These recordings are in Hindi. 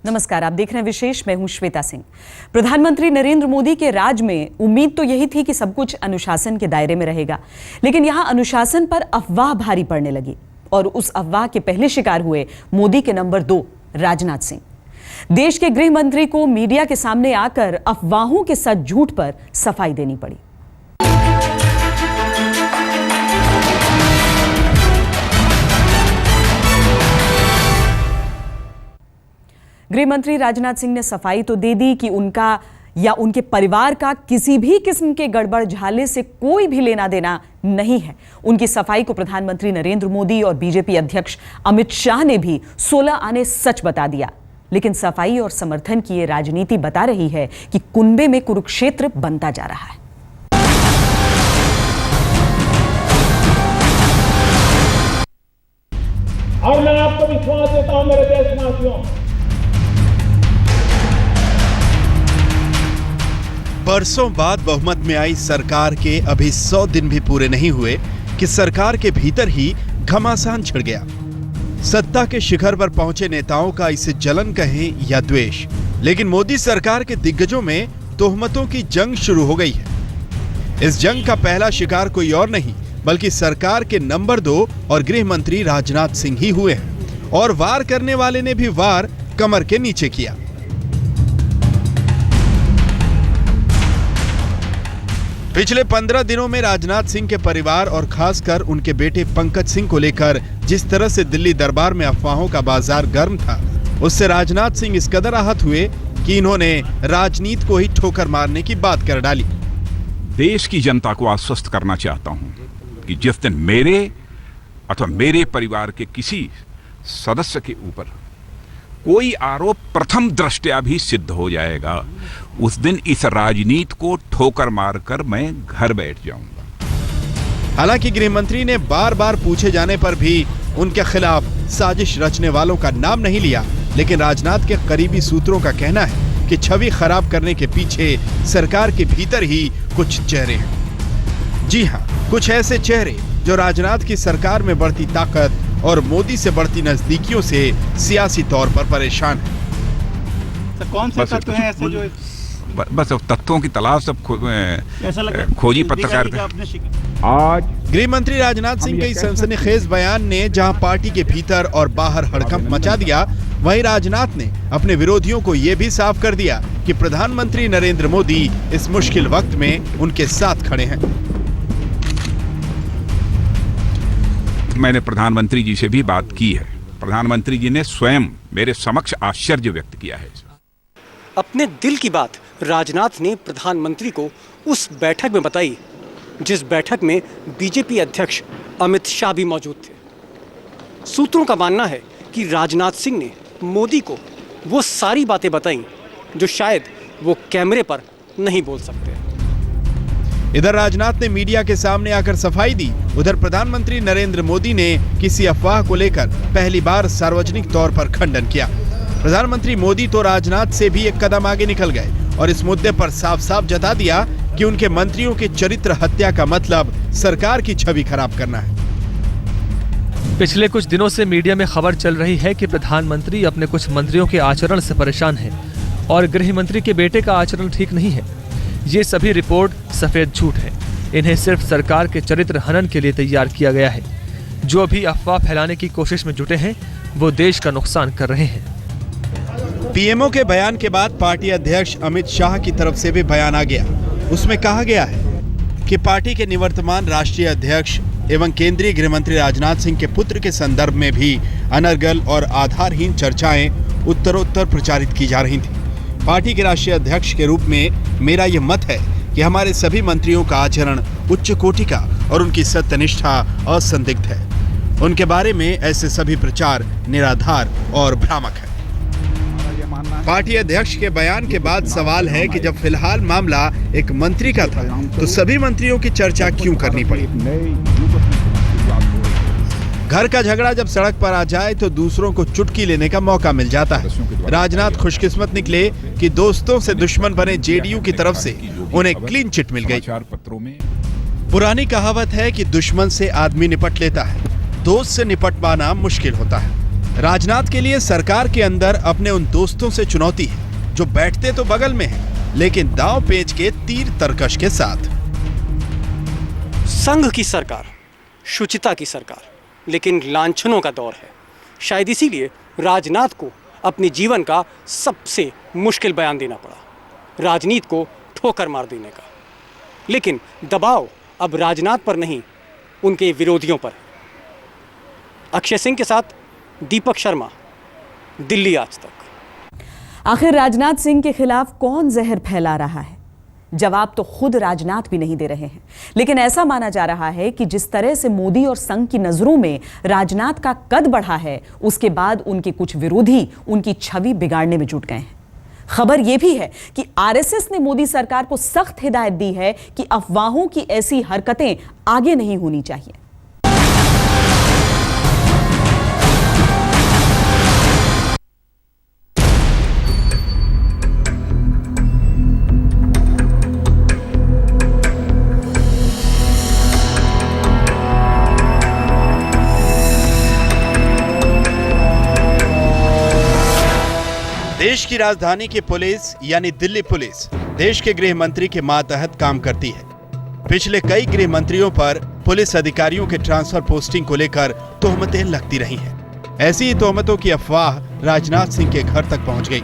नमस्कार, आप देख रहे हैं विशेष। मैं हूं श्वेता सिंह। प्रधानमंत्री नरेंद्र मोदी के राज में उम्मीद तो यही थी कि सब कुछ अनुशासन के दायरे में रहेगा, लेकिन यहां अनुशासन पर अफवाह भारी पड़ने लगी और उस अफवाह के पहले शिकार हुए मोदी के नंबर 2 राजनाथ सिंह। देश के गृह मंत्री को मीडिया के सामने आकर अफवाहों के सच झूठ पर सफाई देनी पड़ी। गृह मंत्री राजनाथ सिंह ने सफाई तो दे दी कि उनका या उनके परिवार का किसी भी किस्म के गड़बड़ झाले से कोई भी लेना देना नहीं है। उनकी सफाई को प्रधानमंत्री नरेंद्र मोदी और बीजेपी अध्यक्ष अमित शाह ने भी 16 आने सच बता दिया। लेकिन सफाई और समर्थन की ये राजनीति बता रही है कि कुनबे में कुरुक्षेत्र बनता जा रहा है। और मैं आपको विश्वास देता हूं मेरे देशवासियों, बरसों बाद बहुमत में आई सरकार के अभी 100 दिन भी पूरे नहीं हुए कि सरकार के भीतर ही घमासान छिड़ गया। सत्ता के शिखर पर पहुंचे नेताओं का इसे जलन कहें या द्वेष, लेकिन मोदी सरकार के दिग्गजों में तोहमतों की जंग शुरू हो गई है। इस जंग का पहला शिकार कोई और नहीं बल्कि सरकार के नंबर 2 और गृह मंत्री राजनाथ सिंह ही हुए हैं, और वार करने वाले ने भी वार कमर के नीचे किया। पिछले 15 दिनों में राजनाथ सिंह के परिवार और खासकर उनके बेटे पंकज सिंह को लेकर जिस तरह से दिल्ली दरबार में अफवाहों का बाजार गर्म था, उससे राजनाथ सिंह इस कदर आहत हुए कि इन्होंने राजनीति को ही ठोकर मारने की बात कर डाली। देश की जनता को आश्वस्त करना चाहता हूं कि जिस दिन मेरे अथवा मेरे परिवार के किसी सदस्य के ऊपर कोई आरोप प्रथम दृष्टया भी सिद्ध हो जाएगा, उस दिन इस राजनीति को ठोकर मारकर मैं घर बैठ जाऊंगा। हालांकि गृह मंत्री ने बार बार पूछे जाने पर भी उनके खिलाफ साजिश रचने वालों का नाम नहीं लिया, लेकिन राजनाथ के करीबी सूत्रों का कहना है कि छवि खराब करने के पीछे सरकार के भीतर ही कुछ चेहरे हैं। जी हां, कुछ ऐसे चेहरे जो राजनाथ की सरकार में बढ़ती ताकत और मोदी से बढ़ती नजदीकियों से सियासी तौर पर परेशान है। कौन से तत्व हैं ऐसे जो बस तत्वों की तलाश सब खोजी पत्रकारिता। आज गृह मंत्री राजनाथ सिंह के सनसनीखेज बयान ने जहां पार्टी के भीतर और बाहर हड़कंप मचा दिया, वहीं राजनाथ ने अपने विरोधियों को यह भी साफ कर दिया कि प्रधानमंत्री नरेंद्र मोदी इस मुश्किल वक्त में उनके साथ खड़े हैं। मैंने प्रधानमंत्री जी से भी बात की है। प्रधानमंत्री जी ने स्वयं मेरे समक्ष आश्चर्य व्यक्त किया है। अपने दिल की बात राजनाथ ने प्रधानमंत्री को उस बैठक में बताई जिस बैठक में बीजेपी अध्यक्ष अमित शाह भी मौजूद थे। सूत्रों का मानना है कि राजनाथ सिंह ने मोदी को वो सारी बातें बताई जो शायद वो कैमरे पर नहीं बोल सकते। इधर राजनाथ ने मीडिया के सामने आकर सफाई दी, उधर प्रधानमंत्री नरेंद्र मोदी ने किसी अफवाह को लेकर पहली बार सार्वजनिक तौर पर खंडन किया। प्रधानमंत्री मोदी तो राजनाथ से भी एक कदम आगे निकल गए और इस मुद्दे पर साफ साफ जता दिया कि उनके मंत्रियों के चरित्र हत्या का मतलब सरकार की छवि खराब करना है। पिछले कुछ दिनों से मीडिया में खबर चल रही है कि प्रधानमंत्री अपने कुछ मंत्रियों के आचरण से परेशान है और गृह मंत्री के बेटे का आचरण ठीक नहीं है। ये सभी रिपोर्ट सफेद झूठ है। इन्हें सिर्फ सरकार के चरित्र हनन के लिए तैयार किया गया है। जो भी अफवाह फैलाने की कोशिश में जुटे हैं वो देश का नुकसान कर रहे हैं। पीएमओ के बयान के बाद पार्टी अध्यक्ष अमित शाह की तरफ से भी बयान आ गया। उसमें कहा गया है कि पार्टी के निवर्तमान राष्ट्रीय अध्यक्ष एवं केंद्रीय गृह मंत्री राजनाथ सिंह के पुत्र के संदर्भ में भी अनर्गल और आधारहीन चर्चाएं उत्तरोत्तर प्रचारित की जा रही थी। पार्टी के राष्ट्रीय अध्यक्ष के रूप में मेरा यह मत है कि हमारे सभी मंत्रियों का आचरण उच्च कोटि का और उनकी सत्यनिष्ठा असंदिग्ध है। उनके बारे में ऐसे सभी प्रचार निराधार और भ्रामक है। पार्टी अध्यक्ष के बयान के बाद सवाल है कि जब फिलहाल मामला एक मंत्री का था तो सभी मंत्रियों की चर्चा क्यों करनी पड़ी। घर का झगड़ा जब सड़क पर आ जाए तो दूसरों को चुटकी लेने का मौका मिल जाता है। राजनाथ खुशकिस्मत निकले कि दोस्तों से दुश्मन बने जेडीयू की तरफ से उन्हें क्लीन चिट मिल गई। पुरानी कहावत है कि दुश्मन से आदमी निपट लेता है, दोस्त से निपट पाना मुश्किल होता है। राजनाथ के लिए सरकार के अंदर अपने उन दोस्तों से चुनौती है जो बैठते तो बगल में हैं, लेकिन दांव पेच के तीर तरकश के साथ। संघ की सरकार, शुचिता की सरकार, लेकिन लांछनों का दौर है। शायद इसीलिए राजनाथ को अपने जीवन का सबसे मुश्किल बयान देना पड़ा, राजनीति को ठोकर मार देने का। लेकिन दबाव अब राजनाथ पर नहीं, उनके विरोधियों पर। अक्षय सिंह के साथ दीपक शर्मा, दिल्ली आज तक। आखिर राजनाथ सिंह के खिलाफ कौन जहर फैला रहा है? जवाब तो खुद राजनाथ भी नहीं दे रहे हैं। लेकिन ऐसा माना जा रहा है कि जिस तरह से मोदी और संघ की नजरों में राजनाथ का कद बढ़ा है, उसके बाद उनके कुछ विरोधी उनकी छवि बिगाड़ने में जुट गए हैं। खबर यह भी है कि आरएसएस ने मोदी सरकार को सख्त हिदायत दी है कि अफवाहों की ऐसी हरकतें आगे नहीं होनी चाहिए। देश की राजधानी की पुलिस यानी दिल्ली पुलिस देश के गृह मंत्री के मातहत काम करती है। पिछले कई गृह मंत्रियों पर पुलिस अधिकारियों के ट्रांसफर पोस्टिंग को लेकर तोहमतें लगती रही हैं। ऐसी ही तोहमतों की अफवाह राजनाथ सिंह के घर तक पहुंच गई।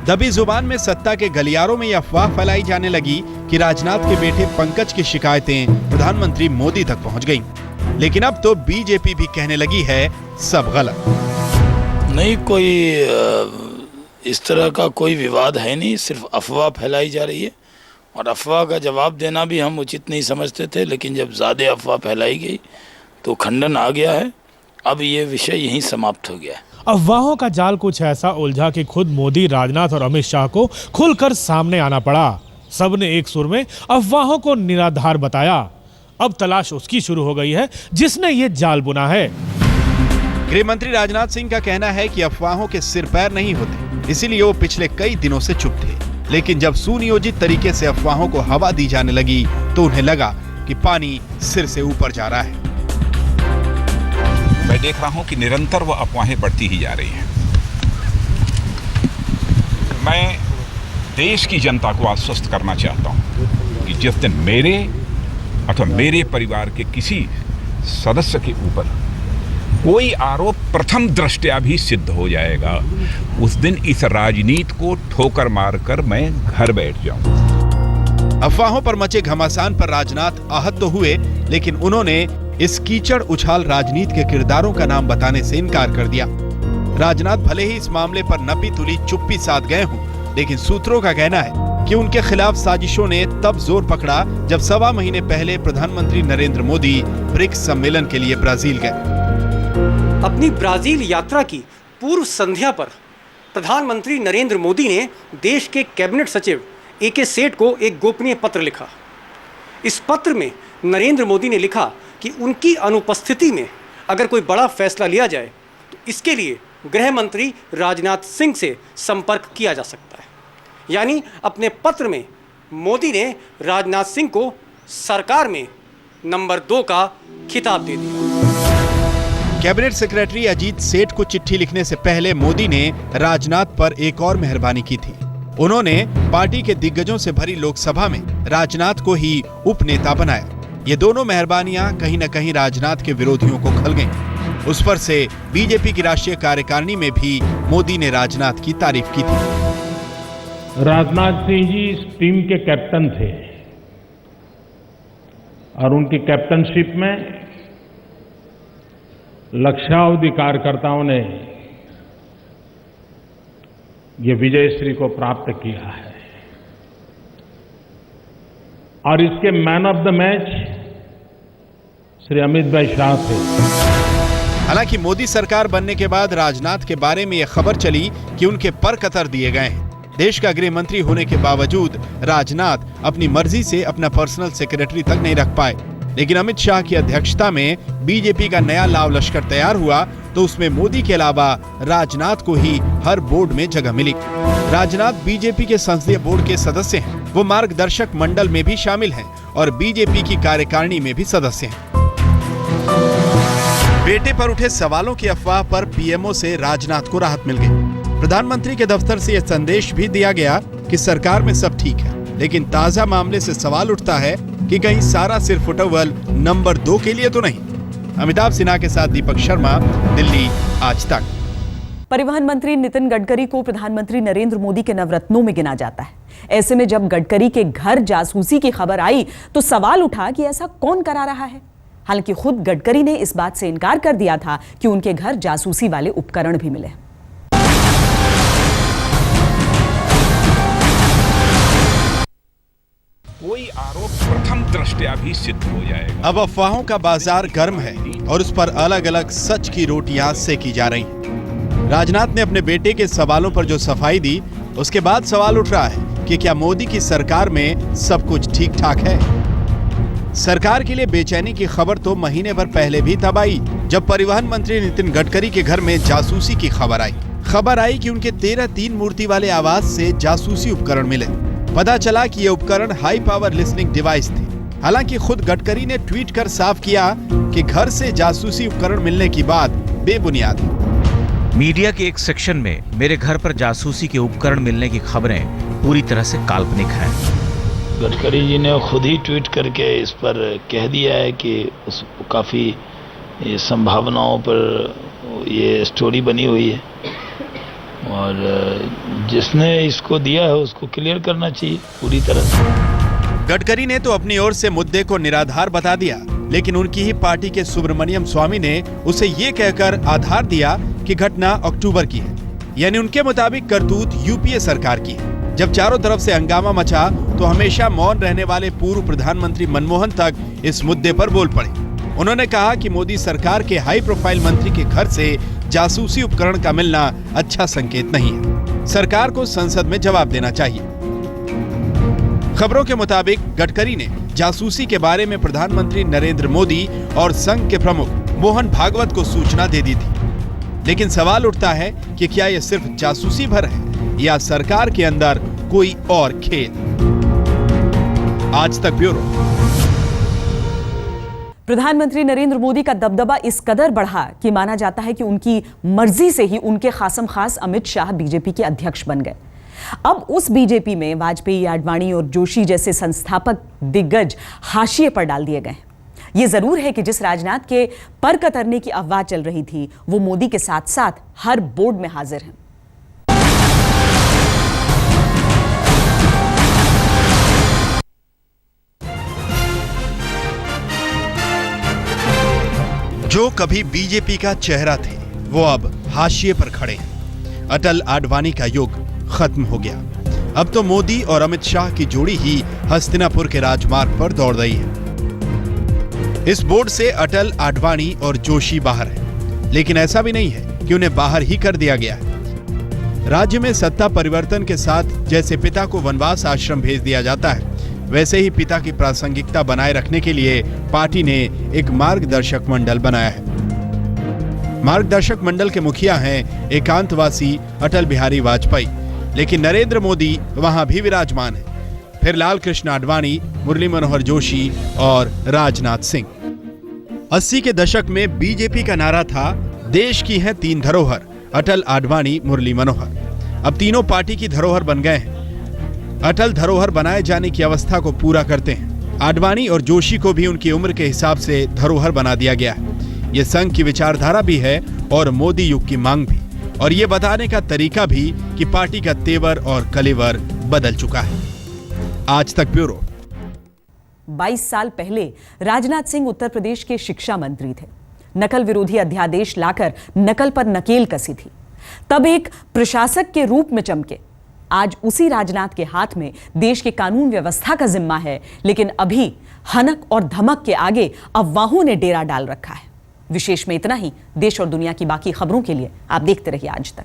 दबी जुबान में सत्ता के गलियारों में यह अफवाह फैलाई जाने लगी कि राजनाथ के बेटे पंकज की शिकायतें प्रधानमंत्री मोदी तक पहुंच गईं। लेकिन अब तो बीजेपी भी कहने लगी है सब गलत। नहीं, कोई इस तरह का कोई विवाद है नहीं, सिर्फ अफवाह फैलाई जा रही है और अफवाह का जवाब देना भी हम उचित नहीं समझते थे। लेकिन जब ज़्यादा अफवाह फैलाई गई तो खंडन आ गया है। अब ये विषय यहीं समाप्त हो गया है। अफवाहों का जाल कुछ ऐसा उलझा कि खुद मोदी, राजनाथ और अमित शाह को खुलकर सामने आना पड़ा। सबने एक सुर में अफवाहों को निराधार बताया। अब तलाश उसकी शुरू हो गई है जिसने ये जाल बुना है। गृह मंत्री राजनाथ सिंह का कहना है कि अफवाहों के सिर पैर नहीं होते, इसीलिए वो पिछले कई दिनों से चुप थे। लेकिन जब सुनियोजित तरीके से अफवाहों को हवा दी जाने लगी तो उन्हें लगा कि पानी सिर से ऊपर जा रहा है। मैं देख रहा हूं कि निरंतर वो अफवाहें बढ़ती ही जा रही हैं। मैं देश की जनता को आश्वस्त करना चाहता हूं कि जिस दिन मेरे अथवा मेरे परिवार के किसी सदस्य के ऊपर कोई आरोप प्रथम दृष्टया भी सिद्ध हो जाएगा, उस दिन इस राजनीति को ठोकर मारकर मैं घर बैठ जाऊंगा। अफवाहों पर मचे घमासान पर राजनाथ आहत तो हुए, लेकिन उन्होंने इस कीचड़ उछाल राजनीति के किरदारों का नाम बताने से इनकार कर दिया। राजनाथ भले ही इस मामले पर नपी तुली चुप्पी साध गए हों, लेकिन सूत्रों का कहना है कि उनके खिलाफ साजिशों ने तब जोर पकड़ा जब 1.25 महीने पहले प्रधानमंत्री नरेंद्र मोदी ब्रिक्स सम्मेलन के लिए ब्राजील गए। अपनी ब्राजील यात्रा की पूर्व संध्या पर प्रधानमंत्री नरेंद्र मोदी ने देश के कैबिनेट सचिव ए.के. सेठ को एक गोपनीय पत्र लिखा। इस पत्र में नरेंद्र मोदी ने लिखा कि उनकी अनुपस्थिति में अगर कोई बड़ा फैसला लिया जाए तो इसके लिए गृह मंत्री राजनाथ सिंह से संपर्क किया जा सकता है। यानी अपने पत्र में मोदी ने राजनाथ सिंह को सरकार में नंबर 2 का खिताब दे दिया। कैबिनेट सेक्रेटरी अजीत सेठ को चिट्ठी लिखने से पहले मोदी ने राजनाथ पर एक और मेहरबानी की थी। उन्होंने पार्टी के दिग्गजों से भरी लोकसभा में राजनाथ को ही उपनेता बनाया। ये दोनों मेहरबानियां कहीं न कहीं राजनाथ के विरोधियों को खल गईं। उस पर से बीजेपी की राष्ट्रीय कार्यकारिणी में भी मोदी ने राजनाथ की तारीफ की थी। राजनाथ सिंह जी इस टीम के कैप्टन थे और उनकी कैप्टनशिप में लक्षावधि कार्यकर्ताओं ने ये विजयश्री को प्राप्त किया है और इसके man of the match Shri Amit भाई शाह थे। हालांकि मोदी सरकार बनने के बाद राजनाथ के बारे में यह खबर चली कि उनके पर कतर दिए गए हैं। देश का गृह मंत्री होने के बावजूद राजनाथ अपनी मर्जी से अपना पर्सनल सेक्रेटरी तक नहीं रख पाए। लेकिन अमित शाह की अध्यक्षता में बीजेपी का नया लाव लश्कर तैयार हुआ तो उसमें मोदी के अलावा राजनाथ को ही हर बोर्ड में जगह मिली। राजनाथ बीजेपी के संसदीय बोर्ड के सदस्य हैं। वो मार्गदर्शक मंडल में भी शामिल हैं और बीजेपी की कार्यकारिणी में भी सदस्य हैं। वे बेटे पर उठे सवालों की अफवाह पर पीएमओ से राजनाथ को राहत मिल गई। प्रधानमंत्री के दफ्तर से यह संदेश भी दिया गया कि सरकार में सब ठीक है, लेकिन ताजा मामले से सवाल उठता है कि कहीं सारा सिर फुटबॉल नंबर 2 के लिए तो नहीं। अमिताभ सिन्हा के साथ दीपक शर्मा, दिल्ली आज तक। परिवहन मंत्री नितिन गडकरी को प्रधानमंत्री नरेंद्र मोदी के नवरत्नों में गिना जाता है। ऐसे में जब गडकरी के घर जासूसी की खबर आई तो सवाल उठा कि ऐसा कौन करा रहा है। हालांकि खुद गडकरी ने इस बात से इनकार कर दिया था कि उनके घर जासूसी वाले उपकरण भी मिले। कोई आरोप प्रथम दृष्टया भी सिद्ध हो जाएगा। अब अफवाहों का बाजार गर्म है और उस पर अलग अलग सच की रोटियां सेकी जा रही हैं। राजनाथ ने अपने बेटे के सवालों पर जो सफाई दी, उसके बाद सवाल उठ रहा है कि क्या मोदी की सरकार में सब कुछ ठीक ठाक है। सरकार के लिए बेचैनी की खबर तो महीने भर पहले भी तब आई, जब परिवहन मंत्री नितिन गडकरी के घर में जासूसी की खबर आई कि उनके 13 3 मूर्ति वाले आवास से जासूसी उपकरण मिले। पता चला कि ये उपकरण हाई पावर लिसनिंग डिवाइस थे। हालांकि खुद गडकरी ने ट्वीट कर साफ किया कि घर से जासूसी उपकरण मिलने की बात बेबुनियाद है। मीडिया के एक सेक्शन में मेरे घर पर जासूसी के उपकरण मिलने की खबरें पूरी तरह से काल्पनिक हैं। गडकरी जी ने खुद ही ट्वीट करके इस पर कह दिया है कि उस काफ़ी संभावनाओं पर ये स्टोरी बनी हुई है और जिसने इसको दिया है उसको क्लियर करना चाहिए पूरी तरह से। गडकरी ने तो अपनी ओर से मुद्दे को निराधार बता दिया, लेकिन उनकी ही पार्टी के सुब्रमण्यम स्वामी ने उसे ये कहकर आधार दिया कि घटना अक्टूबर की है, यानी उनके मुताबिक करतूत यूपीए सरकार की है। जब चारों तरफ से हंगामा मचा तो हमेशा मौन रहने वाले पूर्व प्रधानमंत्री मनमोहन तक इस मुद्दे पर बोल पड़े। उन्होंने कहा कि मोदी सरकार के हाई प्रोफाइल मंत्री के घर से जासूसी उपकरण का मिलना अच्छा संकेत नहीं है। सरकार को संसद में जवाब देना चाहिए। खबरों के मुताबिक गडकरी ने जासूसी के बारे में प्रधानमंत्री नरेंद्र मोदी और संघ के प्रमुख मोहन भागवत को सूचना दे दी थी। लेकिन सवाल उठता है कि क्या यह सिर्फ जासूसी भर है या सरकार के अंदर कोई और खेल। आज तक ब्यूरो। प्रधानमंत्री नरेंद्र मोदी का दबदबा इस कदर बढ़ा कि माना जाता है कि उनकी मर्जी से ही उनके खासम खास अमित शाह बीजेपी के अध्यक्ष बन गए। अब उस बीजेपी में वाजपेयी, आडवाणी और जोशी जैसे संस्थापक दिग्गज हाशिए पर डाल दिए गए। ये जरूर है कि जिस राजनाथ के पर कतरने की अफवाह चल रही थी, वो मोदी के साथ साथ हर बोर्ड में हाजिर हैं। जो कभी बीजेपी का चेहरा थे, वो अब हाशिए पर खड़े हैं। अटल आडवाणी का युग खत्म हो गया। अब तो मोदी और अमित शाह की जोड़ी ही हस्तिनापुर के राजमार्ग पर दौड़ रही है। इस बोर्ड से अटल, आडवाणी और जोशी बाहर है, लेकिन ऐसा भी नहीं है कि उन्हें बाहर ही कर दिया गया है। राज्य में सत्ता परिवर्तन के साथ जैसे पिता को वनवास आश्रम भेज दिया जाता है, वैसे ही पिता की प्रासंगिकता बनाए रखने के लिए पार्टी ने एक मार्गदर्शक मंडल बनाया है। मार्गदर्शक मंडल के मुखिया हैं एकांतवासी अटल बिहारी वाजपेयी, लेकिन नरेंद्र मोदी वहां भी विराजमान है। फिर लाल कृष्ण आडवाणी, मुरली मनोहर जोशी और राजनाथ सिंह। 80 के दशक में बीजेपी का नारा था, देश की हैं 3 धरोहर, अटल, आडवाणी, मुरली मनोहर। अब तीनों पार्टी की धरोहर बन गए हैं। अटल धरोहर बनाए जाने की अवस्था को पूरा करते हैं। आडवाणी और जोशी को भी उनकी उम्र के हिसाब से धरोहर बना दिया गया है। ये संघ की विचारधारा भी है और मोदी युग की मांग भी, और ये बताने का तरीका भी कि पार्टी का तेवर और कलेवर बदल चुका है। आज तक ब्यूरो। 22 साल पहले राजनाथ सिंह उत्तर प्रदेश के शिक्षा मंत्री थे। नकल विरोधी अध्यादेश लाकर नकल पर नकेल कसी थी। तब एक प्रशासक के रूप में चमके। आज उसी राजनाथ के हाथ में देश के कानून व्यवस्था का जिम्मा है, लेकिन अभी हनक और धमक के आगे अफवाहों ने डेरा डाल रखा है। विशेष में इतना ही। देश और दुनिया की बाकी खबरों के लिए आप देखते रहिए आज तक।